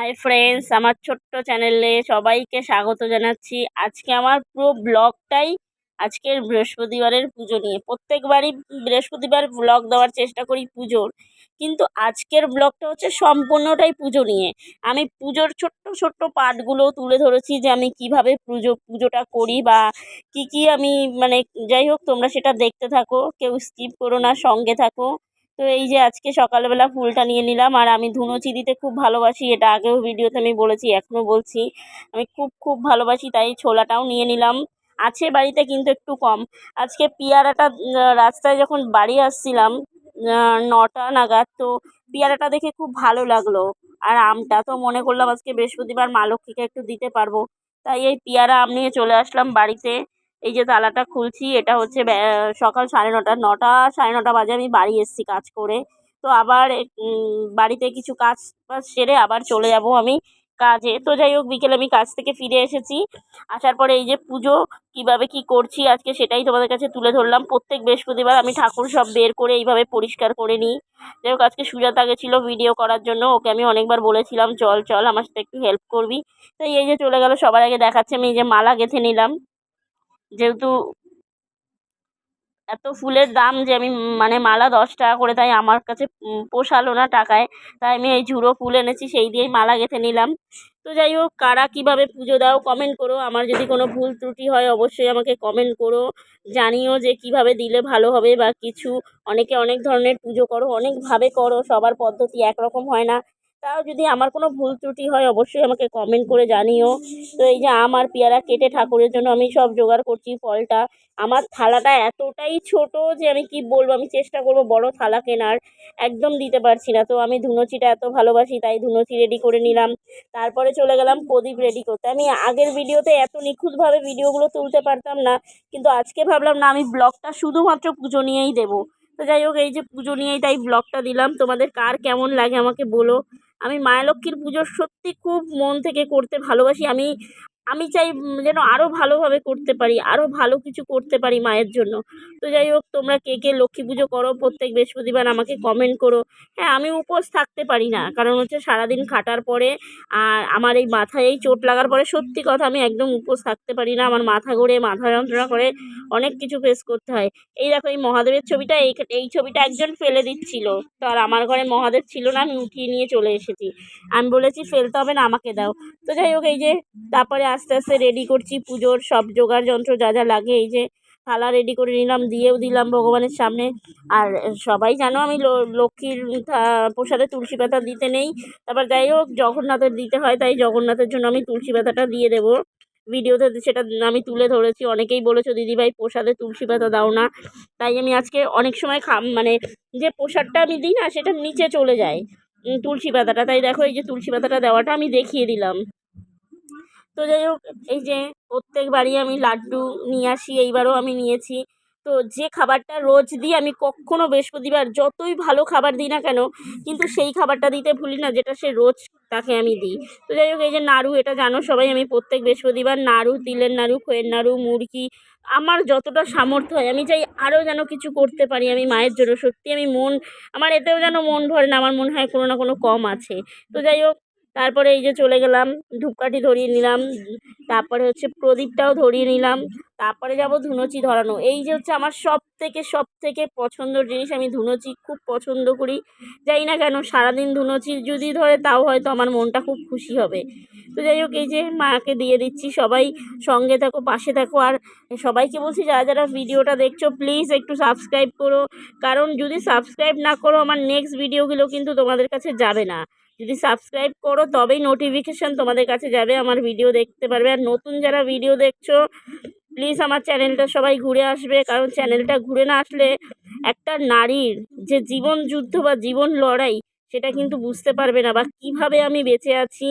Hi friends, আমার ছোট্ট চ্যানেলে সবাইকে স্বাগত জানাচ্ছি। আজকে আমার পুরো ব্লগটাই আজকের বৃহস্পতিবারের পুজো নিয়ে। প্রত্যেকবারই বৃহস্পতিবার ব্লগ দেওয়ার চেষ্টা করি পুজোর, কিন্তু আজকের ব্লগটা হচ্ছে সম্পূর্ণটাই পুজো নিয়ে। আমি পুজোর ছোট্ট ছোট্ট পার্টগুলো তুলে ধরেছি, যে আমি কিভাবে পুজোটা করি বা কি আমি মানে যাই হোক, তোমরা সেটা দেখতে থাকো, কেউ স্কিপ করো না, সঙ্গে থাকো। তো এই যে আজকে সকালবেলা ফুলটা নিয়ে নিলাম, আর আমি ধুনুচি দিতে খুব ভালোবাসি, এটা আগেও ভিডিওতে আমি বলেছি, এখনও বলছি, আমি খুব খুব ভালোবাসি, তাই ছোলাটাও নিয়ে নিলাম। আছে বাড়িতে কিন্তু একটু কম। আজকে পেয়ারাটা রাস্তায় যখন বাড়ি আসছিলাম 9টা নাগাদ, তো পেয়ারাটা দেখে খুব ভালো লাগলো। আর আমটা তো মনে করলাম আজকে বৃহস্পতিবার মা লক্ষ্মীকে একটু দিতে পারবো, তাই এই পেয়ারা আম নিয়ে চলে আসলাম বাড়িতে। এই যে তালাটা খুলছি, এটা হচ্ছে সকাল 9:30, 9টা 9:30 বাজে আমি বাড়ি এসেছি কাজ করে। তো আবার বাড়িতে কিছু কাজ বাজ সেরে আবার চলে যাব আমি কাজে। তো যাই হোক, বিকেলে আমি কাজ থেকে ফিরে এসেছি। আসার পরে এই যে পুজো কিভাবে কি করছি আজকে সেটাই তোমাদের কাছে তুলে ধরলাম। প্রত্যেক বৃহস্পতিবার আমি ঠাকুর সব বের করে এইভাবে পরিষ্কার করে নিই। যাই হোক, আজকে সুজাতা গেছিলো ভিডিও করার জন্য, ওকে আমি অনেকবার বলেছিলাম চল চল আমার সাথে একটু হেল্প করবি। তো এই যে চলে গেল। সবার আগে দেখাচ্ছে আমি এই যে মালা গেঁথে নিলাম, যেহেতু এত ফুলের দাম যে আমি মানে মালা 10 টাকা করে, তাই আমার কাছে পোষালো না টাকায়, তাই আমি এই ঝুড়ো ফুল এনেছি, সেই দিয়েই মালা গেঁথে নিলাম। তো যাই হোক, কারা কীভাবে পুজো দাও কমেন্ট করো, আমার যদি কোনো ভুল ত্রুটি হয় অবশ্যই আমাকে কমেন্ট করো, জানিও যে কিভাবে দিলে ভালো হবে বা কিছু। অনেকে অনেক ধরনের পুজো করো, অনেকভাবে করো, সবার পদ্ধতি একরকম হয় না। তাও যদি আমার কোনো ভুল ত্রুটি হয় অবশ্যই আমাকে কমেন্ট করে জানিও। তো এই যে আম আর পেয়ারা কেটে ঠাকুরের জন্য আমি সব জোগাড় করছি ফলটা। আমার থালাটা এতটাই ছোট যে আমি কি বলবো, আমি চেষ্টা করব বড় থালা কেনার, একদম দিতে পারছি না। তো আমি ধুনুচিটা এত ভালোবাসি, তাই ধুনুচি রেডি করে নিলাম। তারপরে চলে গেলাম প্রদীপ রেডি করতে। আমি আগের ভিডিওতে এত নিখুঁতভাবে ভিডিওগুলো তুলতে পারতাম না, কিন্তু আজকে ভাবলাম না, আমি ব্লগটা শুধুমাত্র পুজো নিয়েই দেবো। তো যাই হোক, এই যে পুজো নিয়েই তাই ব্লগটা দিলাম। তোমাদের কার কেমন লাগে আমাকে বলো। আমি মায়া লক্ষ্মীর পুজো সত্যি খুব মন থেকে করতে ভালোবাসি। আমি আমি চাই যেন আরও ভালোভাবে করতে পারি, আরও ভালো কিছু করতে পারি মায়ের জন্য। তো যাই হোক, তোমরা কে কে লক্ষ্মী পুজো করো প্রত্যেক বৃহস্পতিবার আমাকে কমেন্ট করো। হ্যাঁ, আমি উপোস থাকতে পারি না, কারণ হচ্ছে সারাদিন খাটার পরে আর আমার এই মাথায় এই চোট লাগার পরে সত্যি কথা আমি একদম উপোস থাকতে পারি না। আমার মাথা ঘোরে, মাথা যন্ত্রণা করে, অনেক কিছু ফেস করতে হয়। এই দেখো, এই মহাদেবের ছবিটা, এই ছবিটা একজন ফেলে দিচ্ছিল, তো আর আমার ঘরে মহাদেব ছিল না, আমি উঠিয়ে নিয়ে চলে এসেছি। আমি বলেছি ফেলতে হবে না, আমাকে দাও। তো যাই হোক, এই যে তারপরে আস্তে আস্তে রেডি করছি পুজোর সব জোগাড় যন্ত্র যা যা লাগে। এই যে থালা রেডি করে নিলাম, দিয়েও দিলাম ভগবানের সামনে। আর সবাই জানো আমি লক্ষ্মীর প্রসাদে তুলসী পাতা দিতে নেই। তারপর যাই হোক, জগন্নাথের দিতে হয়, তাই জগন্নাথের জন্য আমি তুলসী পাতাটা দিয়ে দেবো। ভিডিওতে সেটা আমি তুলে ধরেছি, অনেকেই বলেছো দিদিভাই প্রসাদে তুলসী পাতা দাও না। তাই আমি আজকে অনেক সময় মানে যে প্রসাদটা আমি দিই না, সেটা নিচে চলে যায় তুলসী পাতাটা, তাই দেখো এই যে তুলসী পাতাটা দেওয়াটা আমি দেখিয়ে দিলাম। তো যাই হোক, এই যে প্রত্যেকবারই আমি লাড্ডু নিয়ে আসি, এইবারও আমি নিয়েছি। তো যে খাবারটা রোজ দিই, আমি কখনো বৃহস্পতিবার যতই ভালো খাবার দিই না কেন, কিন্তু সেই খাবারটা দিতে ভুলি না যেটা সে রোজ তাকে আমি দিই। তো যাই হোক, এই যে নাড়ু, এটা জানো সবাই, আমি প্রত্যেক বৃহস্পতিবার নাড়ু, তিলের নাড়ু, খোয়ের নাড়ু, মুড়কি, আমার যতটা সামর্থ্য হয় আমি চাই আরও যেন কিছু করতে পারি আমি মায়ের জন্য। সত্যি আমি আমার এতেও যেন মন ভরে না, আমার মনে হয় কোনো না কোনো কম আছে। তো যাই হোক, তারপরে এই যে চলে গেলাম, ধূপকাঠি ধরিয়ে নিলাম, তারপরে হচ্ছে প্রদীপটাও ধরিয়ে নিলাম, তারপরে যাব ধুনুচি ধরানো। এই যে হচ্ছে আমার সব থেকে পছন্দের জিনিস, আমি ধুনুচি খুব পছন্দ করি। জানি না কেন, সারাদিন ধুনুচি যদি ধরে তাও হয়তো আমার মনটা খুব খুশি হবে। তো যাই হোক, এই যে মাকে দিয়ে দিচ্ছি। সবাই সঙ্গে থাকো, পাশে থাকো। আর সবাইকে বলছি, যারা যারা ভিডিওটা দেখছো প্লিজ একটু সাবস্ক্রাইব করো, কারণ যদি সাবস্ক্রাইব না করো আমার নেক্সট ভিডিওগুলো কিন্তু তোমাদের কাছে যাবে না। যদি সাবস্ক্রাইব করো তবেই নোটিফিকেশান তোমাদের কাছে যাবে, আমার ভিডিও দেখতে পারবে। আর নতুন যারা ভিডিও দেখছো প্লিজ আমার চ্যানেলটা সবাই ঘুরে আসবে, কারণ চ্যানেলটা ঘুরে না আসলে একটা নারীর যে জীবন যুদ্ধ বা জীবন লড়াই, সেটা কিন্তু বুঝতে পারবে না, বা কিভাবে আমি বেঁচে আছি,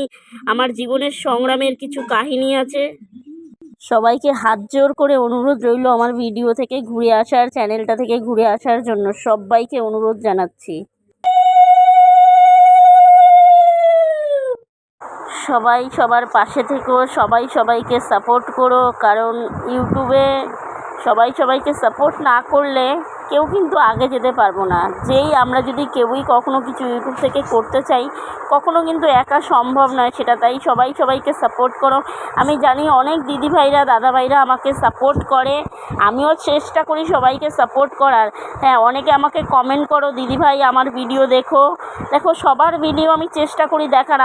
আমার জীবনের সংগ্রামের কিছু কাহিনী আছে। সবাইকে হাত জোর করে অনুরোধ রইল আমার ভিডিও থেকে ঘুরে আসার, চ্যানেলটা থেকে ঘুরে আসার জন্য সবাইকে অনুরোধ জানাচ্ছি। সবাই সবার পাশে থেকো, সবাই সবাইকে সাপোর্ট করো, কারণ ইউটিউবে সবাই সবাইকে সাপোর্ট না করলে কেউ কিন্তু আগে যেতে পারবো না। যেই আমরা যদি কেউই কখনো কিছু ইউটিউব থেকে করতে চাই, কখনো কিন্তু একা সম্ভব নয় সেটা। তাই সবাই সবাইকে সাপোর্ট করো। আমি জানি অনেক দিদিভাইরা দাদাভাইরা আমাকে সাপোর্ট করে, আমিও চেষ্টা করি সবাইকে সাপোর্ট করার। হ্যাঁ, অনেকে আমাকে কমেন্ট করো, দিদিভাই আমার ভিডিও দেখো। দেখো, সবার ভিডিও আমি চেষ্টা করি দেখার।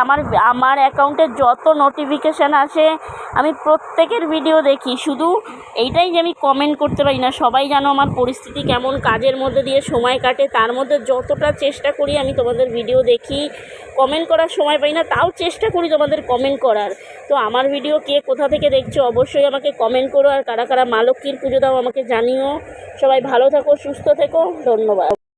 আমার অ্যাকাউন্টে যত নোটিফিকেশান আসে আমি প্রত্যেকের ভিডিও দেখি। শুধু এইটাই যে আমি কমেন্ট করতে পারি না। সবাই জানো আমার পরিস্থিতি কেমন, কাজের মধ্যে দিয়ে সময় কাটে, তার মধ্যে যতটা চেষ্টা করি আমি তোমাদের ভিডিও দেখি। কমেন্ট করার সময় পাই না, তাও চেষ্টা করি তোমাদের কমেন্ট করার। তো আমার ভিডিও কে কোথা থেকে দেখছো অবশ্যই আমাকে কমেন্ট করো। আর কারা কারা মা লক্ষ্মীর পুজো দাও আমাকে জানিও। সবাই ভালো থাকো, সুস্থ থেকো, ধন্যবাদ।